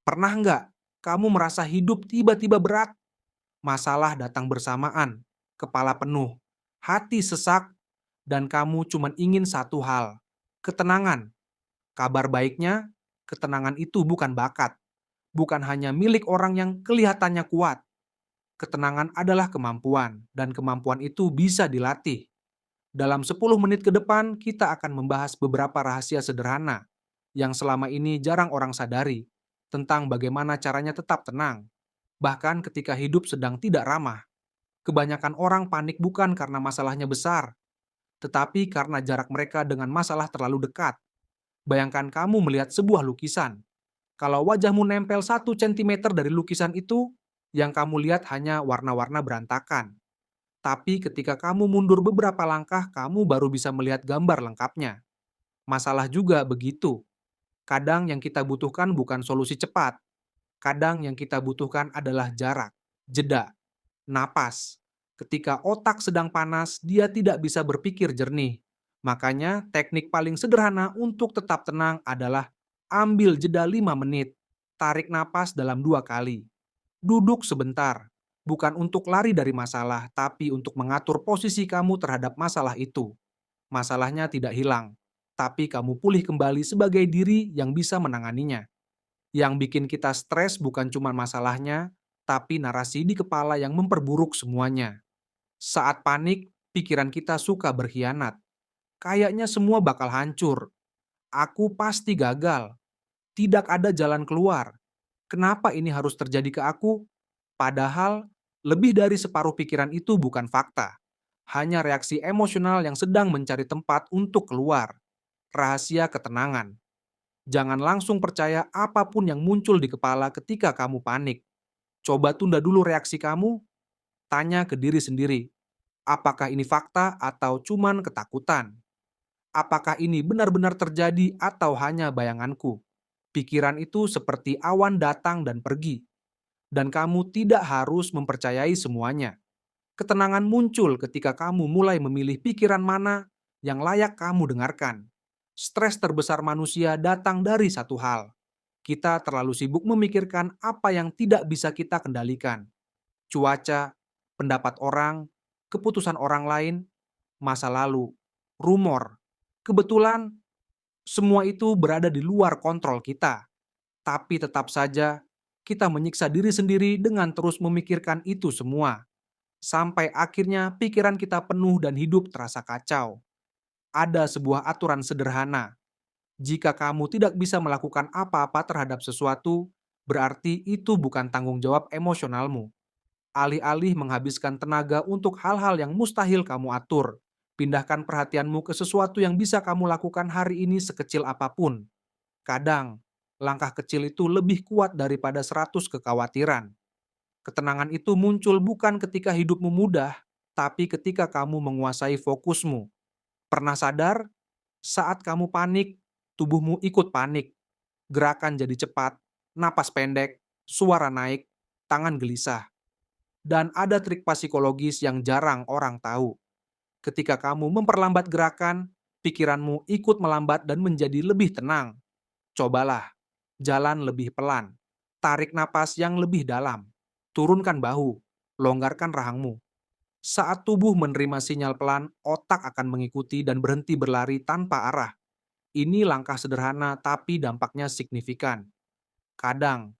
Pernah nggak kamu merasa hidup tiba-tiba berat? Masalah datang bersamaan, kepala penuh, hati sesak, dan kamu cuma ingin satu hal, ketenangan. Kabar baiknya, ketenangan itu bukan bakat, bukan hanya milik orang yang kelihatannya kuat. Ketenangan adalah kemampuan, dan kemampuan itu bisa dilatih. Dalam 10 menit ke depan, kita akan membahas beberapa rahasia sederhana yang selama ini jarang orang sadari tentang bagaimana caranya tetap tenang, bahkan ketika hidup sedang tidak ramah. Kebanyakan orang panik bukan karena masalahnya besar, tetapi karena jarak mereka dengan masalah terlalu dekat. Bayangkan kamu melihat sebuah lukisan. Kalau wajahmu nempel 1 cm dari lukisan itu, yang kamu lihat hanya warna-warna berantakan. Tapi ketika kamu mundur beberapa langkah, kamu baru bisa melihat gambar lengkapnya. Masalah juga begitu. Kadang yang kita butuhkan bukan solusi cepat. Kadang yang kita butuhkan adalah jarak, jeda, napas. Ketika otak sedang panas, dia tidak bisa berpikir jernih. Makanya teknik paling sederhana untuk tetap tenang adalah ambil jeda 5 menit, tarik napas dalam 2 kali, duduk sebentar, bukan untuk lari dari masalah, tapi untuk mengatur posisi kamu terhadap masalah itu. Masalahnya tidak hilang, tapi kamu pulih kembali sebagai diri yang bisa menanganinya. Yang bikin kita stres bukan cuma masalahnya, tapi narasi di kepala yang memperburuk semuanya. Saat panik, pikiran kita suka berkhianat. Kayaknya semua bakal hancur. Aku pasti gagal. Tidak ada jalan keluar. Kenapa ini harus terjadi ke aku? Padahal, lebih dari separuh pikiran itu bukan fakta. Hanya reaksi emosional yang sedang mencari tempat untuk keluar. Rahasia ketenangan. Jangan langsung percaya apapun yang muncul di kepala ketika kamu panik. Coba tunda dulu reaksi kamu, tanya ke diri sendiri, apakah ini fakta atau cuman ketakutan? Apakah ini benar-benar terjadi atau hanya bayanganku? Pikiran itu seperti awan datang dan pergi, dan kamu tidak harus mempercayai semuanya. Ketenangan muncul ketika kamu mulai memilih pikiran mana yang layak kamu dengarkan. Stres terbesar manusia datang dari satu hal. Kita terlalu sibuk memikirkan apa yang tidak bisa kita kendalikan. Cuaca, pendapat orang, keputusan orang lain, masa lalu, rumor. Kebetulan, semua itu berada di luar kontrol kita. Tapi tetap saja, kita menyiksa diri sendiri dengan terus memikirkan itu semua. Sampai akhirnya pikiran kita penuh dan hidup terasa kacau. Ada sebuah aturan sederhana. Jika kamu tidak bisa melakukan apa-apa terhadap sesuatu, berarti itu bukan tanggung jawab emosionalmu. Alih-alih menghabiskan tenaga untuk hal-hal yang mustahil kamu atur, pindahkan perhatianmu ke sesuatu yang bisa kamu lakukan hari ini sekecil apapun. Kadang, langkah kecil itu lebih kuat daripada 100 kekhawatiran. Ketenangan itu muncul bukan ketika hidupmu mudah, tapi ketika kamu menguasai fokusmu. Pernah sadar? Saat kamu panik, tubuhmu ikut panik. Gerakan jadi cepat, napas pendek, suara naik, tangan gelisah. Dan ada trik psikologis yang jarang orang tahu. Ketika kamu memperlambat gerakan, pikiranmu ikut melambat dan menjadi lebih tenang. Cobalah, jalan lebih pelan, tarik napas yang lebih dalam, turunkan bahu, longgarkan rahangmu. Saat tubuh menerima sinyal pelan, otak akan mengikuti dan berhenti berlari tanpa arah. Ini langkah sederhana tapi dampaknya signifikan. Kadang,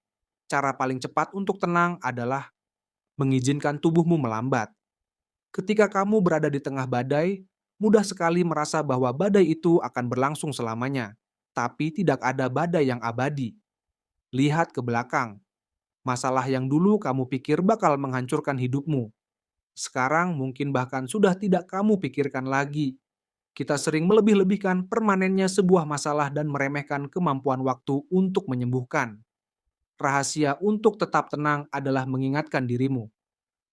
cara paling cepat untuk tenang adalah mengizinkan tubuhmu melambat. Ketika kamu berada di tengah badai, mudah sekali merasa bahwa badai itu akan berlangsung selamanya. Tapi tidak ada badai yang abadi. Lihat ke belakang. Masalah yang dulu kamu pikir bakal menghancurkan hidupmu, sekarang mungkin bahkan sudah tidak kamu pikirkan lagi. Kita sering melebih-lebihkan permanennya sebuah masalah dan meremehkan kemampuan waktu untuk menyembuhkan. Rahasia untuk tetap tenang adalah mengingatkan dirimu.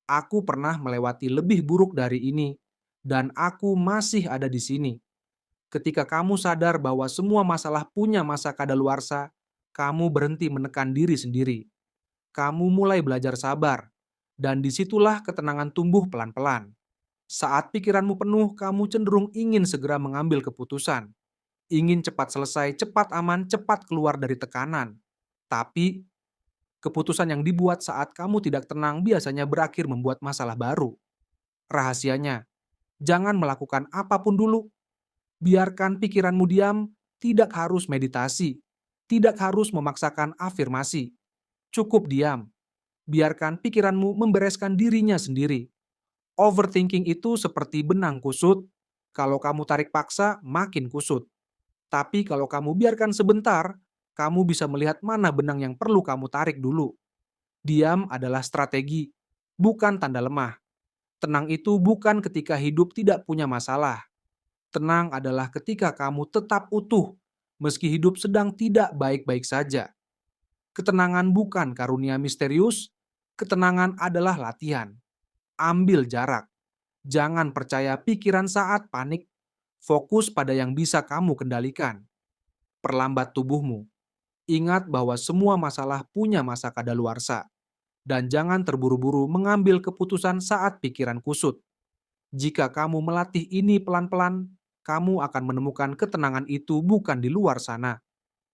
Aku pernah melewati lebih buruk dari ini, dan aku masih ada di sini. Ketika kamu sadar bahwa semua masalah punya masa kadaluarsa, kamu berhenti menekan diri sendiri. Kamu mulai belajar sabar, dan disitulah ketenangan tumbuh pelan-pelan. Saat pikiranmu penuh, kamu cenderung ingin segera mengambil keputusan. Ingin cepat selesai, cepat aman, cepat keluar dari tekanan. Tapi, Keputusan yang dibuat saat kamu tidak tenang biasanya berakhir membuat masalah baru. Rahasianya, jangan melakukan apapun dulu. Biarkan pikiranmu diam, tidak harus meditasi, tidak harus memaksakan afirmasi. Cukup diam, biarkan pikiranmu membereskan dirinya sendiri. Overthinking itu seperti benang kusut. Kalau kamu tarik paksa, makin kusut. Tapi kalau kamu biarkan sebentar, kamu bisa melihat mana benang yang perlu kamu tarik dulu. Diam adalah strategi, bukan tanda lemah. Tenang itu bukan ketika hidup tidak punya masalah. Tenang adalah ketika kamu tetap utuh, meski hidup sedang tidak baik-baik saja. Ketenangan bukan karunia misterius, ketenangan adalah latihan. Ambil jarak. Jangan percaya pikiran saat panik. Fokus pada yang bisa kamu kendalikan. Perlambat tubuhmu. Ingat bahwa semua masalah punya masa kadaluarsa. Dan jangan terburu-buru mengambil keputusan saat pikiran kusut. Jika kamu melatih ini pelan-pelan, kamu akan menemukan ketenangan itu bukan di luar sana,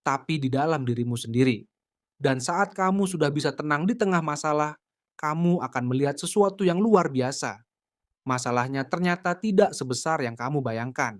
tapi di dalam dirimu sendiri. Dan saat kamu sudah bisa tenang di tengah masalah, kamu akan melihat sesuatu yang luar biasa. Masalahnya ternyata tidak sebesar yang kamu bayangkan.